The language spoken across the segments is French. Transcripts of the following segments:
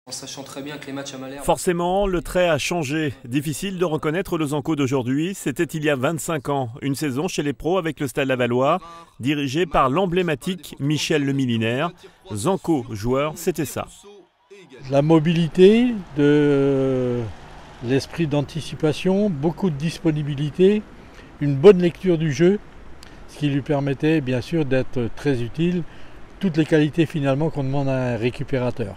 En sachant très bien que les matchs à Malherbe... Forcément, le trait a changé. Difficile de reconnaître le Zanco d'aujourd'hui. C'était il y a 25 ans. Une saison chez les pros avec le Stade Lavallois, dirigé par l'emblématique Michel Le Millinaire. Zanco, joueur, c'était ça. La mobilité, l'esprit d'anticipation, beaucoup de disponibilité, une bonne lecture du jeu, ce qui lui permettait bien sûr d'être très utile. Toutes les qualités finalement qu'on demande à un récupérateur.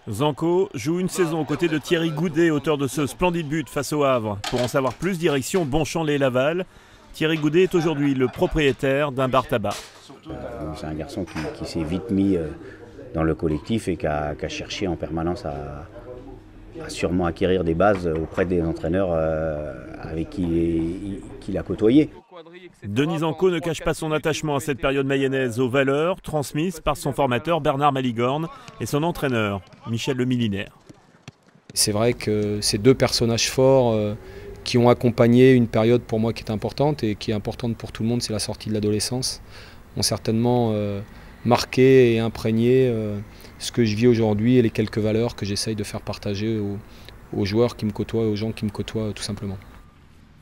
Zanco joue une saison aux côtés de Thierry Goudet, auteur de ce splendide but face au Havre. Pour en savoir plus, direction Bonchamp-lès-Laval. Thierry Goudet est aujourd'hui le propriétaire d'un bar tabac. C'est un garçon qui s'est vite mis dans le collectif et qui a cherché en permanence à sûrement acquérir des bases auprès des entraîneurs avec qui il a côtoyé. Denis Zanco ne cache pas son attachement à cette période mayonnaise aux valeurs transmises par son formateur Bernard Maligorne et son entraîneur Michel Le Millinaire. C'est vrai que ces deux personnages forts qui ont accompagné une période pour moi qui est importante et qui est importante pour tout le monde, c'est la sortie de l'adolescence, ont certainement marqué et imprégné ce que je vis aujourd'hui et les quelques valeurs que j'essaye de faire partager aux joueurs qui me côtoient et aux gens qui me côtoient tout simplement.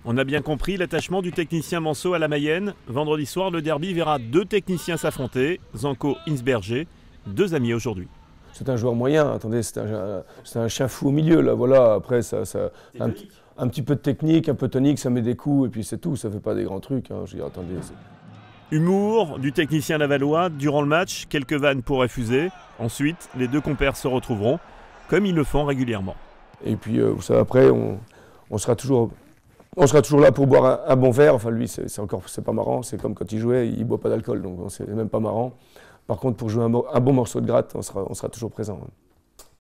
On a bien compris l'attachement du technicien Manceau à la Mayenne. Vendredi soir, le derby verra deux techniciens s'affronter, Zanco, Hinsberger, deux amis aujourd'hui. C'est un joueur moyen, attendez, c'est un chien fou au milieu, là, voilà, après un petit peu de technique, un peu tonique, ça met des coups et puis c'est tout, ça fait pas des grands trucs, hein, je veux dire, attendez. Humour du technicien lavallois, durant le match, quelques vannes pour refuser. Ensuite, les deux compères se retrouveront, comme ils le font régulièrement. Et puis, vous savez, après, on sera toujours là pour boire un bon verre. Enfin, lui, c'est pas marrant. C'est comme quand il jouait, il boit pas d'alcool, donc c'est même pas marrant. Par contre, pour jouer un bon morceau de gratte, on sera toujours présent.